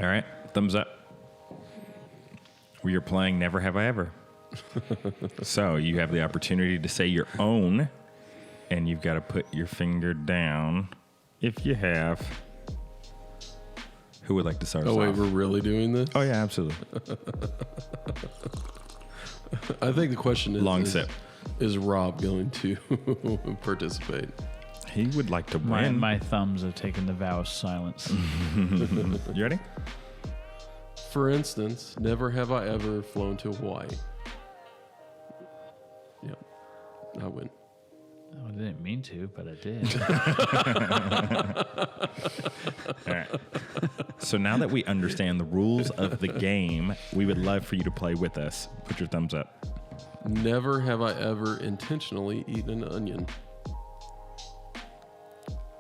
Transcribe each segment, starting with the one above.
All right. Thumbs up. We are playing Never Have I Ever. So you have the opportunity to say your own, and you've got to put your finger down if you have. Who would like to start us Oh, wait, off? we're really doing this? Oh, yeah, absolutely. I think the question is... Long sip. Is Rob going to participate? He would like to win. My thumbs have taken the vow of silence. You ready? For instance, never have I ever flown to Hawaii. Yeah, I win. Oh, I didn't mean to, but I did. All right. So now that we understand the rules of the game, we would love for you to play with us. Put your thumbs up. Never have I ever intentionally eaten an onion.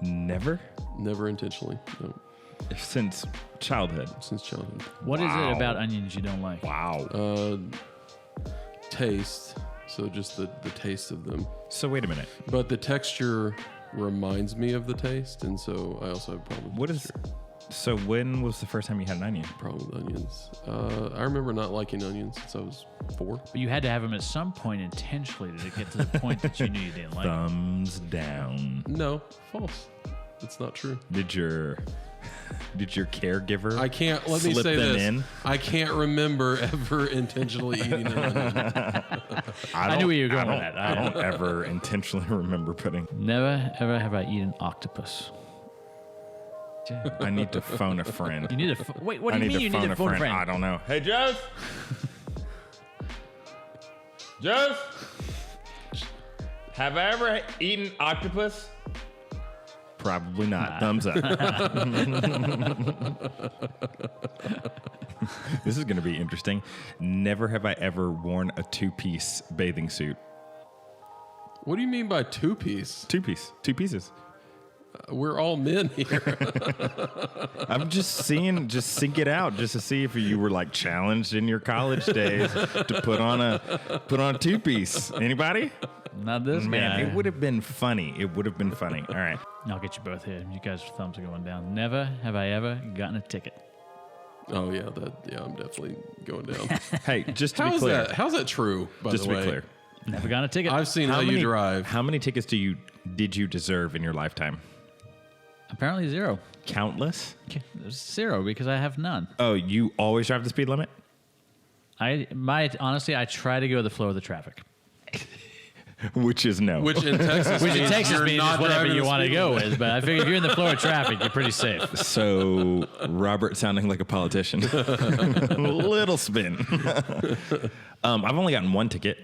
Never? Never intentionally. No, Since childhood. since childhood. What is Wow. it about onions you don't like? Wow. Taste. So just the taste of them. So wait a minute. But the texture reminds me of the taste, and so I also have problems. What is... So when was the first time you had an onion? Problem with onions? I remember not liking onions since I was 4. But you had to have them at some point intentionally to get to the point that you knew you didn't like them. Thumbs down. No, false. That's not true. Did your caregiver I can't. Let me slip say them this. in? I can't remember ever intentionally eating an onion. I knew where you were going with that. I don't ever intentionally remember putting... Never, ever have I eaten octopus. I need to phone a friend. You need to... Wait, what do I you need mean you to need to phone a friend? I don't know. Hey, Jess? Jess? Have I ever eaten octopus? Probably not. Thumbs up. This is going to be interesting. Never have I ever worn a two-piece bathing suit. What do you mean by two-piece? Two-piece. Two pieces. We're all men here. I'm just sync it out just to see if you were like challenged in your college days to put on a two-piece. Anybody? Not this Man, guy. it would have been funny. It would have been funny. All right. I'll get you both here. You guys' thumbs are going down. Never have I ever gotten a ticket. Oh yeah, I'm definitely going down. Hey, just to be clear. How's that true? By Just the to way, be clear. Never gotten a ticket. I've seen how you drive. How many tickets did you deserve in your lifetime? Apparently 0. Countless? There's 0 because I have none. Oh, you always drive the speed limit? Honestly, I try to go with the flow of the traffic. Which is no. Which in Texas, Which in Texas you're means not whatever driving you the want to speed go limit. with. But I figure if you're in the flow of traffic, you're pretty safe. So, Robert sounding like a politician. Little spin. I've only gotten one ticket.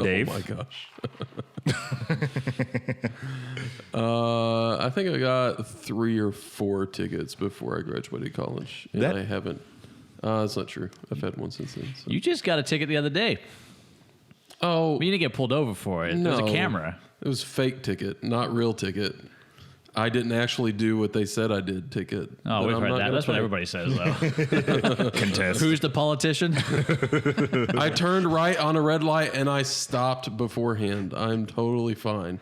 Dave? Oh my gosh. I think I got 3 or 4 tickets before I graduated college, and I haven't. That's not true. I've had one since then. So. You just got a ticket the other day. Oh, But you didn't get pulled over for it. no. It was a camera. It was fake ticket, not real ticket. I didn't actually do what they said I did ticket. Oh, that we've I'm heard not that. gonna That's what pay. everybody says, though. Contest. Who's the politician? I turned right on a red light and I stopped beforehand. I'm totally fine.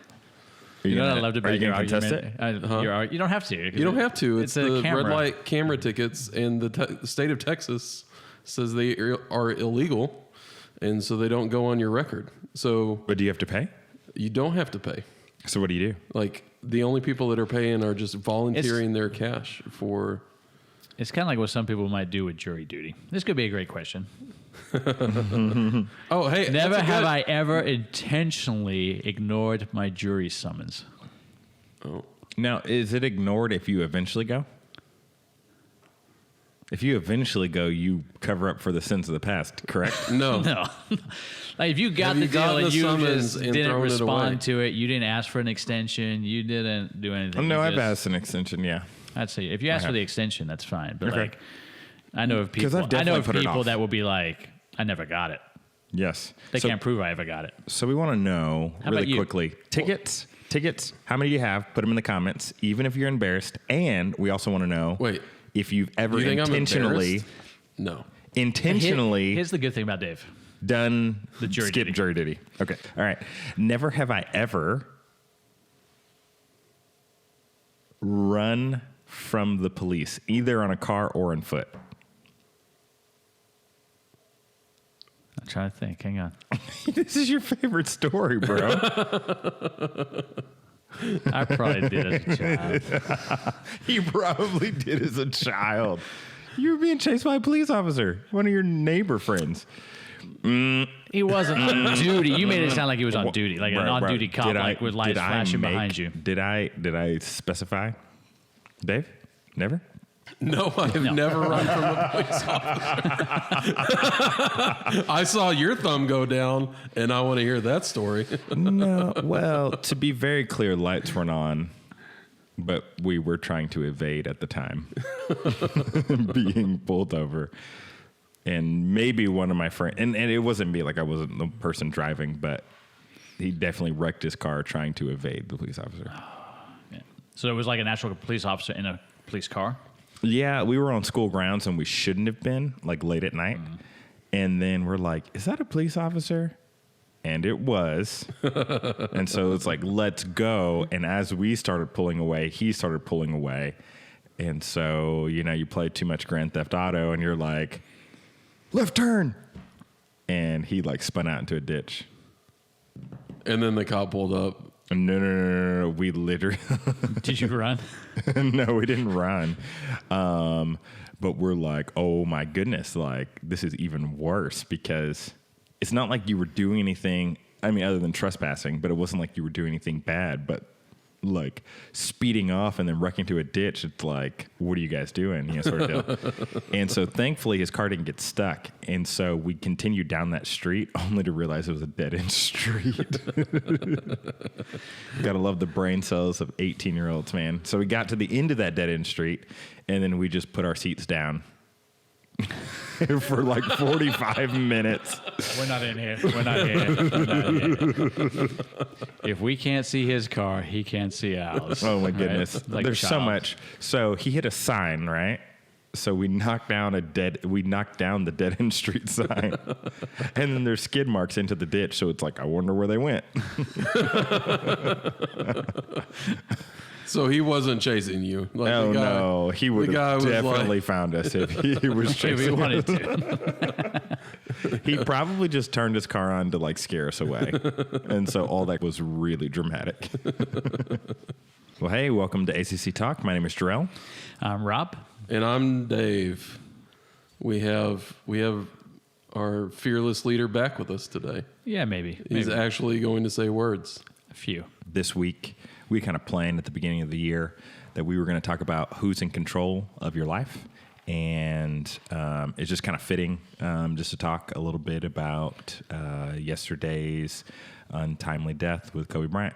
You're not allowed to Are you make your going to contest argument. it? You don't have to. You don't have to. It's a the camera. red light camera tickets, and the state of Texas says they are illegal, and so they don't go on your record. So But do you have to pay? you don't have to pay. So what do you do? Like the only people that are paying are just volunteering their cash for. It's kind of like what some people might do with jury duty. This could be a great question. Oh, hey, Never have I ever intentionally ignored my jury summons. Oh, Now, is it ignored if you eventually go? If you eventually go, you cover up for the sins of the past, correct? no. No. Like if you got Have the you deal gotten and the you summons just and didn't thrown it away? respond to it, you didn't ask for an extension, you didn't do anything. No, you I've just- asked an extension, yeah. I'd say if you ask for have. the extension, that's fine. But Okay. like, I know of 'Cause people. I've I know definitely of put it people off. that will be like, "I never got it." Yes. They So- can't prove I ever got it. So we want to know How really about you? quickly. Tickets. How many do you have? Put them in the comments, even if you're embarrassed. And we also want to know Wait. if you've ever You think I'm intentionally embarrassed? No. Here's the good thing about Dave. done The jury skip duty. jury duty. Okay. All right. Never have I ever run from the police, either on a car or on foot. I'm trying to think. Hang on. This is your favorite story, bro. I probably did as a child. You probably did as a child. You were being chased by a police officer, one of your neighbor friends. He wasn't on duty. You made it sound like he was on duty, like an on-duty cop, like with lights flashing behind you. Did I specify? Dave? Never? No, I have never run from a police officer. I saw your thumb go down, and I want to hear that story. No. Well, to be very clear, lights weren't on, but we were trying to evade at the time, being pulled over. And maybe one of my friends, and it wasn't me, like I wasn't the person driving, but he definitely wrecked his car trying to evade the police officer. Yeah. So it was like an actual police officer in a police car? Yeah, we were on school grounds and we shouldn't have been, like late at night. And then we're like, is that a police officer? And it was. And so it's like, let's go. And as we started pulling away, he started pulling away. And so, you play too much Grand Theft Auto and you're like, left turn. And he like spun out into a ditch. And then the cop pulled up. No. We literally. Did you run? No, we didn't run. But we're like, oh my goodness, like this is even worse because it's not like you were doing anything. I mean, other than trespassing, but it wasn't like you were doing anything bad. But like speeding off and then wrecking to a ditch, it's like, what are you guys doing? Sort of deal. And so thankfully his car didn't get stuck. And so we continued down that street only to realize it was a dead end street. Gotta love the brain cells of 18-year-olds, man. So we got to the end of that dead end street and then we just put our seats down for like 45 minutes. We're not in here. We're not here. If we can't see his car, he can't see ours. Oh my goodness. Right? Like There's so much. So he hit a sign, right? So we knocked down the dead end street sign. And then there's skid marks into the ditch. So it's like, I wonder where they went. So he wasn't chasing you. Like Oh, no. He would have definitely found us if he was If chasing he us. wanted to. He probably just turned his car on to like scare us away. And so all that was really dramatic. Well, hey, welcome to ACC Talk. My name is Jarrell. I'm Rob. And I'm Dave. We have our fearless leader back with us today. Yeah, maybe. He's maybe. actually going to say words. A few. This week, we kind of planned at the beginning of the year that we were going to talk about who's in control of your life. And it's just kind of fitting just to talk a little bit about yesterday's untimely death with Kobe Bryant.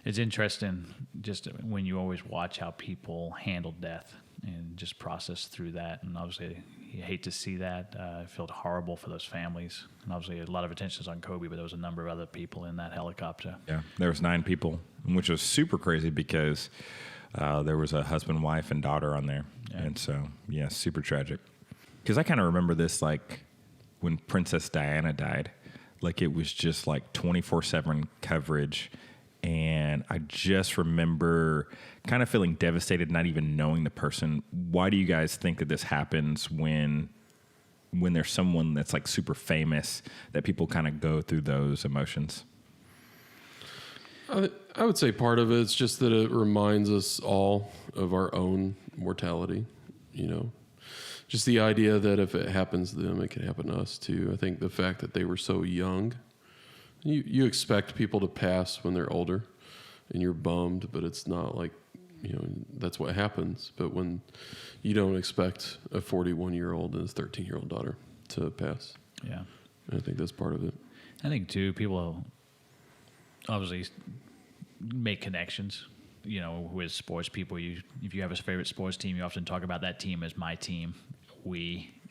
It's interesting just when you always watch how people handle death and just process through that. And obviously, you hate to see that. I felt horrible for those families. And obviously, a lot of attention is on Kobe, but there was a number of other people in that helicopter. Yeah, there was 9 people, which was super crazy because there was a husband, wife, and daughter on there. Yeah. And so, yeah, super tragic. Because I kind of remember this like when Princess Diana died. Like it was just like 24/7 coverage. And I just remember kind of feeling devastated, not even knowing the person. Why do you guys think that this happens when there's someone that's like super famous that people kind of go through those emotions? I would say part of it's just that it reminds us all of our own mortality, Just the idea that if it happens to them, it can happen to us too. I think the fact that they were so young, you expect people to pass when they're older, and you're bummed, but it's not like, that's what happens. But when you don't expect a 41-year-old and his 13-year-old daughter to pass. Yeah. I think that's part of it. I think, too, people obviously make connections, with sports people. If you have a favorite sports team, you often talk about that team as my team.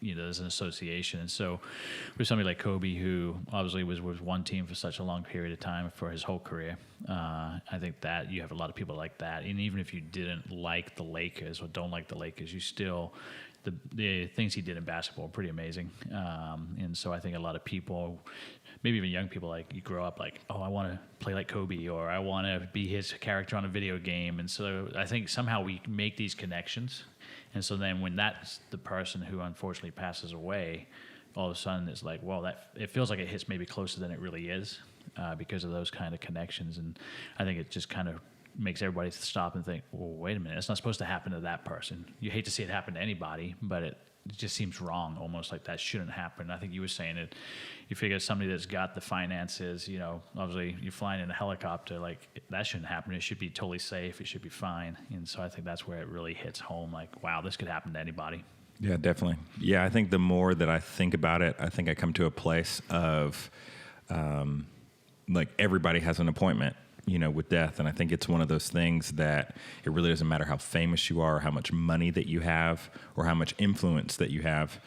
There's an association. And so with somebody like Kobe, who obviously was with one team for such a long period of time for his whole career, I think that you have a lot of people like that. And even if you didn't like the Lakers or don't like the Lakers, you still, the things he did in basketball are pretty amazing. And so I think a lot of people, maybe even young people, like you grow up like, oh, I want to play like Kobe, or I want to be his character on a video game. And so I think somehow we make these connections. And so then when that's the person who unfortunately passes away, all of a sudden it's like, well, that it feels like it hits maybe closer than it really is because of those kind of connections. And I think it just kind of makes everybody stop and think, well, wait a minute, it's not supposed to happen to that person. You hate to see it happen to anybody, but it just seems wrong, almost like that shouldn't happen. I think you were saying it. You figure somebody that's got the finances, obviously you're flying in a helicopter, like that shouldn't happen. It should be totally safe. It should be fine. And so I think that's where it really hits home. Like, wow, this could happen to anybody. Yeah, definitely. Yeah, I think the more that I think about it, I think I come to a place of like everybody has an appointment, with death. And I think it's one of those things that it really doesn't matter how famous you are, or how much money that you have, or how much influence that you have.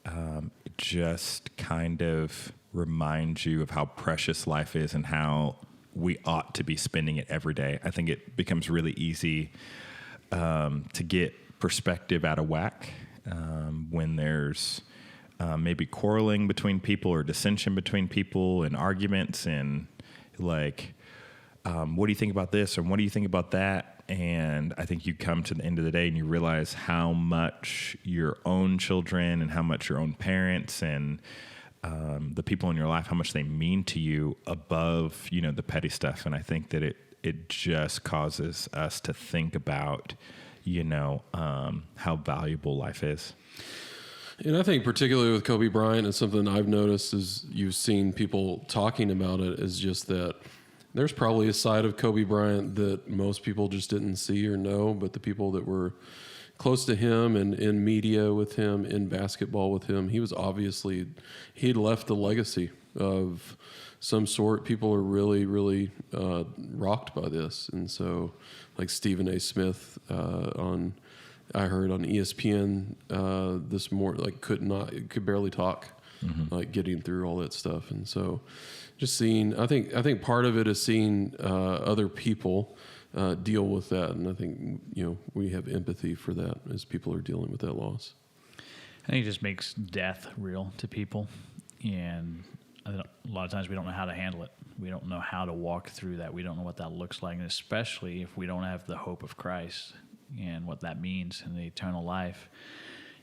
It just kind of reminds you of how precious life is and how we ought to be spending it every day. I think it becomes really easy to get perspective out of whack when there's maybe quarreling between people or dissension between people and arguments and like, what do you think about this? Or what do you think about that? And I think you come to the end of the day and you realize how much your own children and how much your own parents and the people in your life, how much they mean to you above, the petty stuff. And I think that it just causes us to think about, how valuable life is. And I think particularly with Kobe Bryant, and something I've noticed is you've seen people talking about it, is just that there's probably a side of Kobe Bryant that most people just didn't see or know, but the people that were close to him and in media with him, in basketball with him, he'd left a legacy of some sort. People are really, really rocked by this. And so like Stephen A. Smith I heard on ESPN this morning, like could barely talk, like getting through all that stuff. And so just seeing, I think part of it is seeing other people deal with that. And I think, we have empathy for that as people are dealing with that loss. I think it just makes death real to people. And a lot of times we don't know how to handle it. We don't know how to walk through that. We don't know what that looks like. And especially if we don't have the hope of Christ and what that means in the eternal life,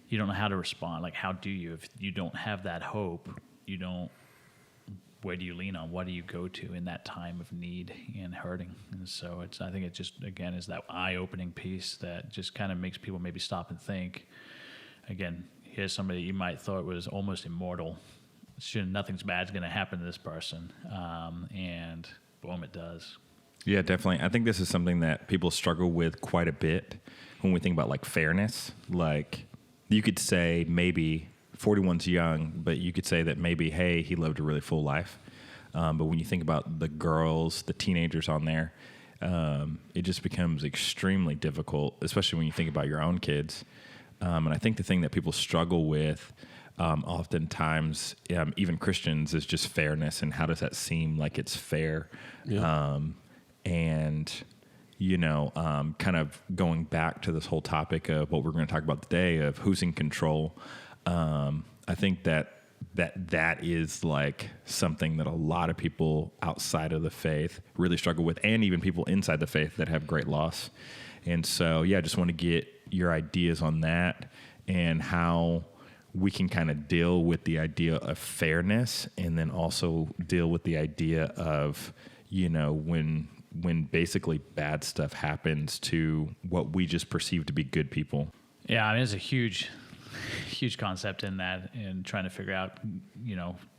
you don't know how to respond. Like, how do you? If you don't have that hope, where do you lean on? What do you go to in that time of need and hurting? And so I think it just, again, is that eye-opening piece that just kind of makes people maybe stop and think. Again, here's somebody you might thought was almost immortal. Nothing's bad's going to happen to this person. And boom, it does. Yeah, definitely. I think this is something that people struggle with quite a bit when we think about like fairness. Like you could say maybe 41's young, but you could say that maybe, hey, he lived a really full life. But when you think about the girls, the teenagers on there, it just becomes extremely difficult, especially when you think about your own kids. And I think the thing that people struggle with oftentimes, even Christians, is just fairness and how does that seem like it's fair. Yeah. And, kind of going back to this whole topic of what we're going to talk about today of who's in control. I think that is like something that a lot of people outside of the faith really struggle with, and even people inside the faith that have great loss. And so, I just want to get your ideas on that and how we can kind of deal with the idea of fairness, and then also deal with the idea of, when basically bad stuff happens to what we just perceive to be good people. Yeah, I mean, it's a huge concept in that, and trying to figure out,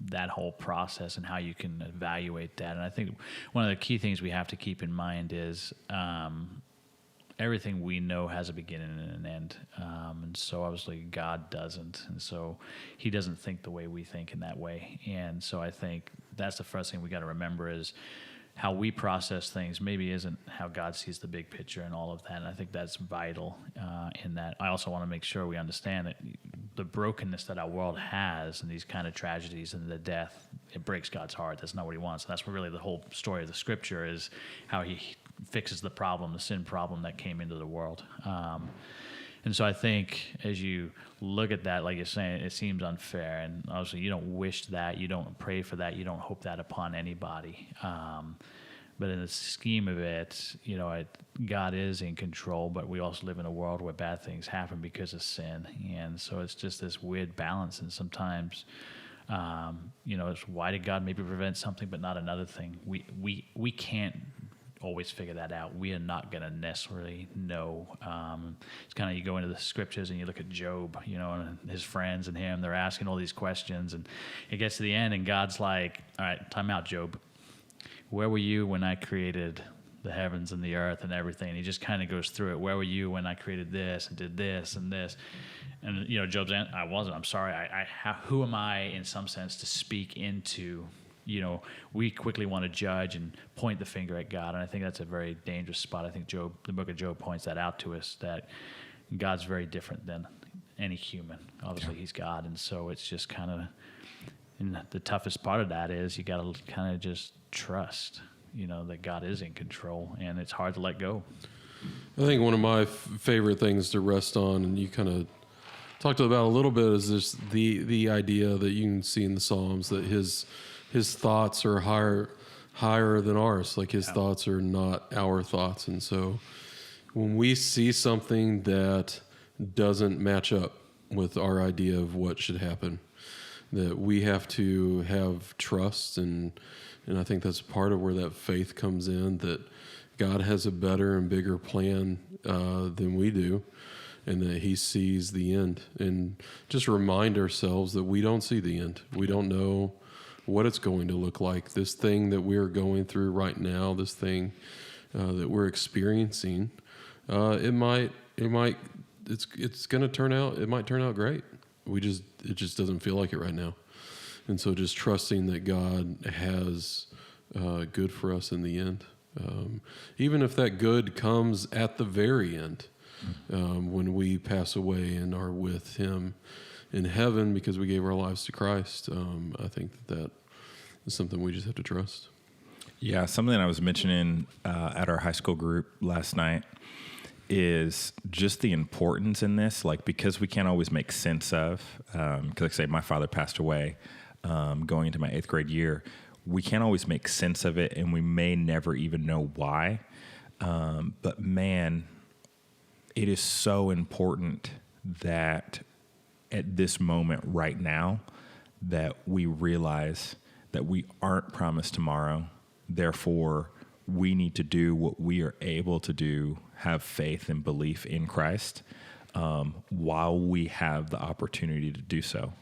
that whole process and how you can evaluate that. And I think one of the key things we have to keep in mind is everything we know has a beginning and an end. And so obviously God doesn't. And so he doesn't think the way we think in that way. And so I think that's the first thing we got to remember is how we process things maybe isn't how God sees the big picture and all of that. And I think that's vital in that. I also want to make sure we understand that the brokenness that our world has and these kind of tragedies and the death, it breaks God's heart. That's not what he wants. And that's what really the whole story of the scripture is, how he fixes the problem, the sin problem that came into the world. And so I think as you look at that, like you're saying, it seems unfair. And obviously you don't wish that, you don't pray for that, you don't hope that upon anybody. But in the scheme of it, God is in control, but we also live in a world where bad things happen because of sin. And so it's just this weird balance. And sometimes, it's why did God maybe prevent something but not another thing? We can't always figure that out. We are not going to necessarily know. It's kind of, you go into the scriptures and you look at Job, and his friends and him, they're asking all these questions, and it gets to the end and God's like, all right, time out, Job. Where were you when I created the heavens and the earth and everything? And he just kind of goes through it. Where were you when I created this and did this and this? And, Job's answer, I wasn't. I'm sorry. Who am I, in some sense, to speak into? We quickly want to judge and point the finger at God, and I think that's a very dangerous spot. I think the book of Job points that out to us, that God's very different than any human. Obviously, He's God, and so it's just kind of, and the toughest part of that is you got to kind of just trust, that God is in control, and it's hard to let go. I think one of my favorite things to rest on, and you kind of talked about a little bit, is this the idea that you can see in the Psalms that His thoughts are higher than ours. Like His thoughts are not our thoughts. And so when we see something that doesn't match up with our idea of what should happen, that we have to have trust. And I think that's part of where that faith comes in, that God has a better and bigger plan than we do, and that He sees the end. And just remind ourselves that we don't see the end. We don't know what it's going to look like. This thing that we're going through right now, this thing that we're experiencing, it's going to turn out. It might turn out great. It just doesn't feel like it right now. And so, just trusting that God has good for us in the end, even if that good comes at the very end, when we pass away and are with Him in heaven because we gave our lives to Christ. I think that is something we just have to trust. Yeah, something I was mentioning at our high school group last night is just the importance in this, because we can't always make sense of, because like I say, my father passed away going into my 8th grade year. We can't always make sense of it, and we may never even know why. But man, it is so important that at this moment right now that we realize that we aren't promised tomorrow. Therefore, we need to do what we are able to do, have faith and belief in Christ, while we have the opportunity to do so,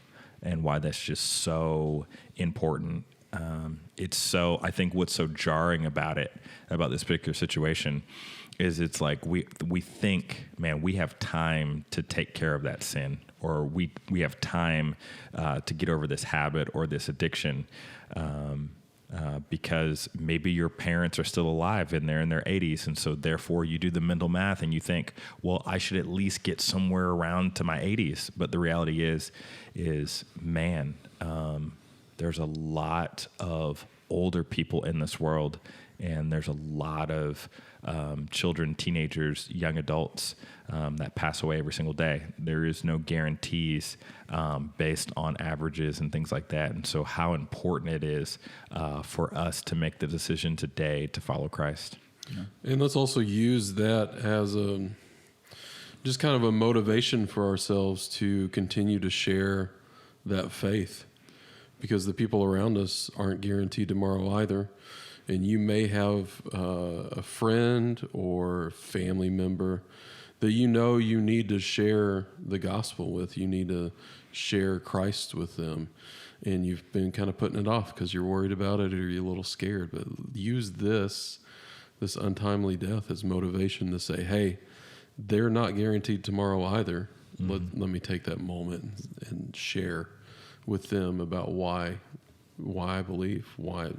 and why that's just so important. I think what's so jarring about this particular situation is it's like we think, man, we have time to take care of that sin, or we have time to get over this habit or this addiction, because maybe your parents are still alive and they're in their 80s, and so therefore you do the mental math and you think, well, I should at least get somewhere around to my 80s. But the reality is man, there's a lot of older people in this world, and there's a lot of children, teenagers, young adults that pass away every single day. There is no guarantees based on averages and things like that. And so how important it is for us to make the decision today to follow Christ. Yeah. And let's also use that as just kind of a motivation for ourselves to continue to share that faith, because the people around us aren't guaranteed tomorrow either. And you may have a friend or family member that you need to share the gospel with. You need to share Christ with them. And you've been kind of putting it off because you're worried about it, or you're a little scared. But use this untimely death as motivation to say, hey, they're not guaranteed tomorrow either. Mm-hmm. Let me take that moment and share with them about why I believe, why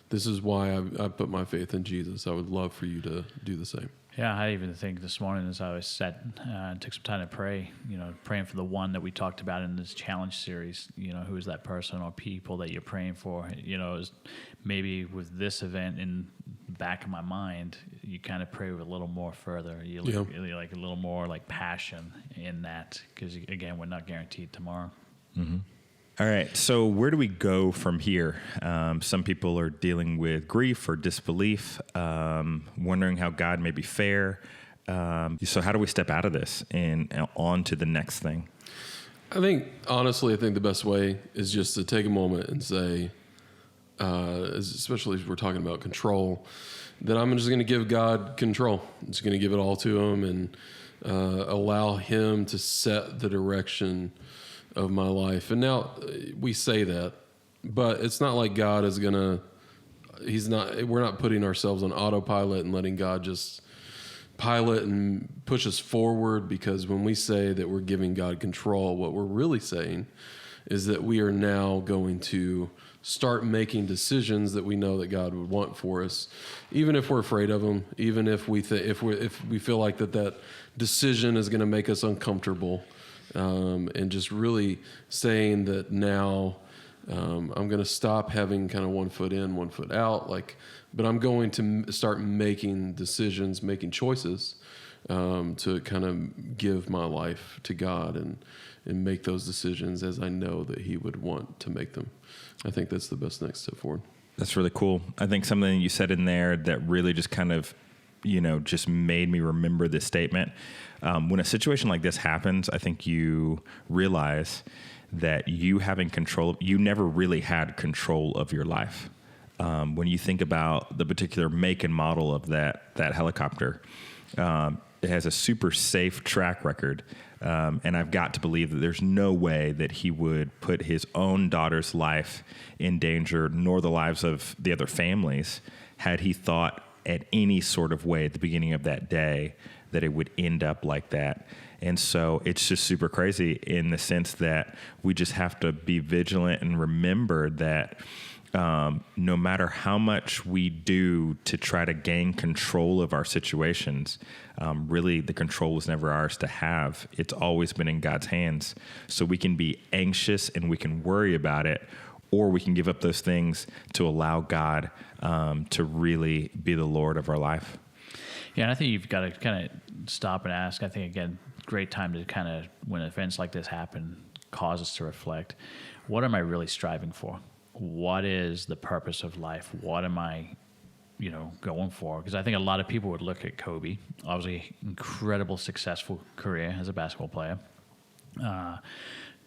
this is why I put my faith in Jesus. I would love for you to do the same. Yeah, I even think this morning as I was sat and took some time to pray, praying for the one that we talked about in this challenge series, who is that person or people that you're praying for? Is maybe with this event in the back of my mind, you kind of pray with a little more further. You really like a little more like passion in that, because again, we're not guaranteed tomorrow. Mm-hmm. All right. So where do we go from here? Some people are dealing with grief or disbelief, wondering how God may be fair. So how do we step out of this and on to the next thing? Honestly, I think the best way is just to take a moment and say, especially if we're talking about control, that I'm just going to give God control. I'm just going to give it all to him and allow him to set the direction of my life. And now we say that, but it's not like God is going to, we're not putting ourselves on autopilot and letting God just pilot and push us forward, because when we say that we're giving God control, what we're really saying is that we are now going to start making decisions that we know that God would want for us, even if we're afraid of them, even if we if we feel like that decision is going to make us uncomfortable, and just really saying that now I'm going to stop having kind of one foot in, one foot out, but I'm going to start making decisions, making choices, to kind of give my life to God and make those decisions as I know that he would want to make them. I think that's the best next step forward. That's really cool. I think something you said in there that really just kind of, just made me remember this statement. When a situation like this happens, I think you realize that you having control, you never really had control of your life. When you think about the particular make and model of that helicopter, it has a super safe track record. And I've got to believe that there's no way that he would put his own daughter's life in danger, nor the lives of the other families, had he thought at any sort of way at the beginning of that day that it would end up like that. And so it's just super crazy in the sense that we just have to be vigilant and remember that no matter how much we do to try to gain control of our situations, really the control was never ours to have. It's always been in God's hands. So we can be anxious and we can worry about it, or we can give up those things to allow God to really be the Lord of our life. Yeah, and I think you've got to kind of stop and ask. I think, again, great time to kind of, when events like this happen, cause us to reflect. What am I really striving for? What is the purpose of life? What am I, going for? Because I think a lot of people would look at Kobe, obviously incredible successful career as a basketball player,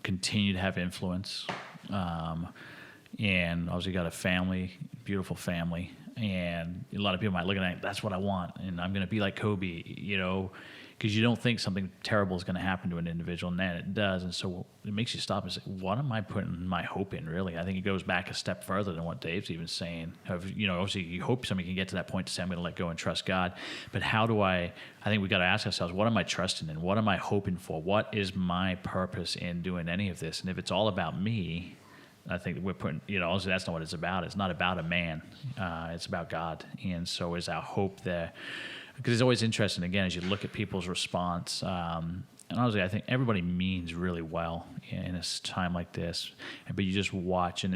continue to have influence, and obviously got a family, beautiful family. And a lot of people might look at it, that's what I want, and I'm going to be like Kobe, because you don't think something terrible is going to happen to an individual, and then it does. And so it makes you stop and say, what am I putting my hope in, really? I think it goes back a step further than what Dave's even saying. Obviously you hope somebody can get to that point to say, I'm going to let go and trust God. But how do I think we got to ask ourselves, what am I trusting in? What am I hoping for? What is my purpose in doing any of this? And if it's all about me, I think we're putting, obviously that's not what it's about. It's not about a man. It's about God. And so is our hope there. Because it's always interesting, again, as you look at people's response. And honestly, I think everybody means really well in a time like this. But you just watch, and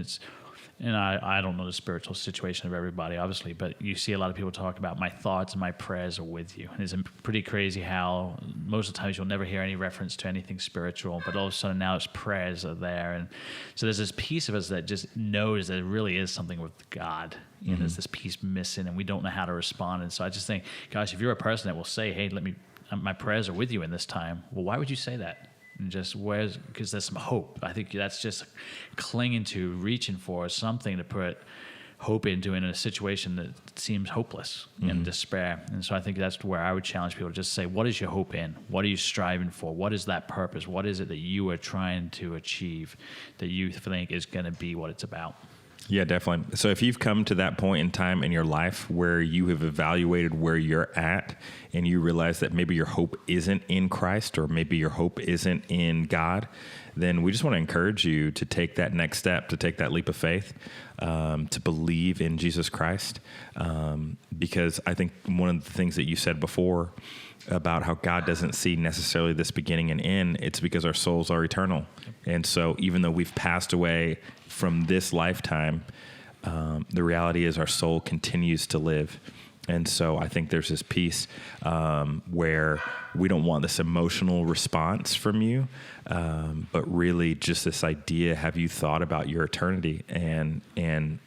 I don't know the spiritual situation of everybody, obviously, but you see a lot of people talk about my thoughts and my prayers are with you. And it's pretty crazy how most of the times you'll never hear any reference to anything spiritual, but all of a sudden now it's prayers are there. And so there's this piece of us that just knows that it really is something with God. And there's this piece missing, and we don't know how to respond. And so I just think, gosh, if you're a person that will say, hey, my prayers are with you in this time, well, why would you say that? And just because there's some hope. I think that's just clinging to, reaching for something to put hope into in a situation that seems hopeless and despair. And so I think that's where I would challenge people to just say, what is your hope in? What are you striving for? What is that purpose? What is it that you are trying to achieve that you think is going to be what it's about? Yeah, definitely. So if you've come to that point in time in your life where you have evaluated where you're at and you realize that maybe your hope isn't in Christ or maybe your hope isn't in God, then we just want to encourage you to take that next step, to take that leap of faith, to believe in Jesus Christ. Because I think one of the things that you said before about how God doesn't see necessarily this beginning and end, it's because our souls are eternal. And so even though we've passed away from this lifetime, the reality is our soul continues to live. And so I think there's this piece where we don't want this emotional response from you, but really just this idea: have you thought about your eternity and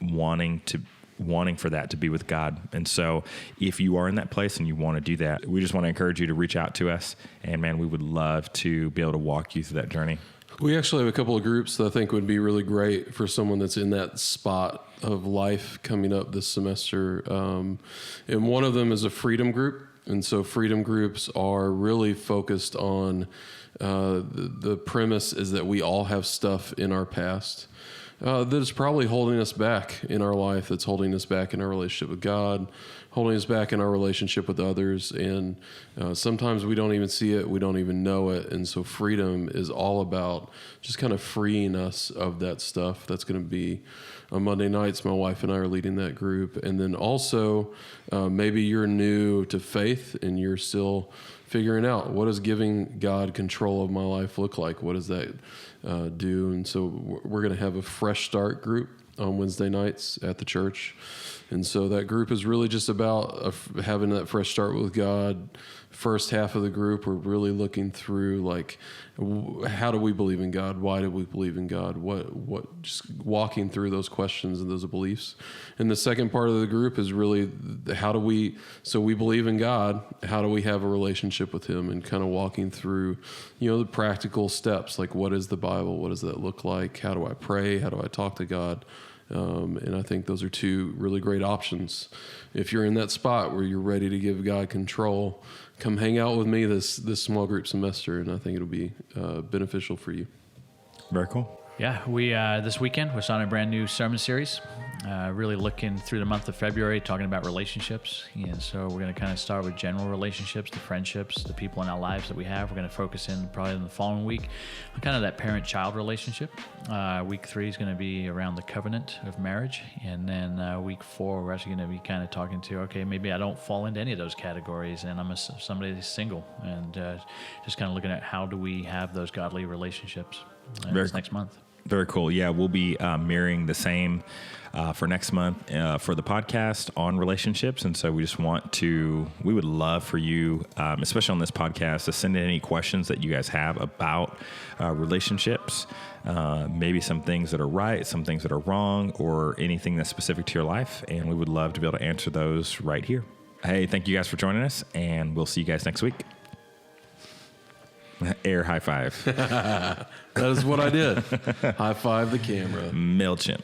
wanting for that to be with God? And so if you are in that place and you want to do that, we just want to encourage you to reach out to us. And man, we would love to be able to walk you through that journey. We actually have a couple of groups that I think would be really great for someone that's in that spot of life coming up this semester. And one of them is a freedom group. And so freedom groups are really focused on the premise is that we all have stuff in our past that is probably holding us back in our life, that's holding us back in our relationship with God, holding us back in our relationship with others. And sometimes we don't even see it, we don't even know it. And so freedom is all about just kind of freeing us of that stuff. That's going to be on Monday nights. My wife and I are leading that group. And then also maybe you're new to faith and you're still figuring out, what does giving God control of my life look like? What does that do? And so we're going to have a fresh start group on Wednesday nights at the church. And so that group is really just about having that fresh start with God. First half of the group, we're really looking through, like, how do we believe in God? Why do we believe in God? What just walking through those questions and those beliefs. And the second part of the group is really so we believe in God, how do we have a relationship with him, and kind of walking through, the practical steps, like what is the Bible? What does that look like? How do I pray? How do I talk to God? And I think those are two really great options. If you're in that spot where you're ready to give God control, come hang out with me this small group semester, and I think it'll be beneficial for you. Very cool. Yeah, we this weekend we're starting a brand new sermon series. Really looking through the month of February, talking about relationships. And so we're going to kind of start with general relationships, the friendships, the people in our lives that we have. We're going to focus in probably in the following week on kind of that parent-child relationship. Week 3 is going to be around the covenant of marriage. And then week 4, we're actually going to be kind of talking to, okay, maybe I don't fall into any of those categories and I'm somebody who's single. And just kind of looking at how do we have those godly relationships next month. Very cool. Yeah, we'll be mirroring the same for next month for the podcast on relationships. And so we would love for you, especially on this podcast, to send in any questions that you guys have about relationships, maybe some things that are right, some things that are wrong, or anything that's specific to your life. And we would love to be able to answer those right here. Hey, thank you guys for joining us, and we'll see you guys next week. Air high five. That is what I did. High five the camera. MailChimp.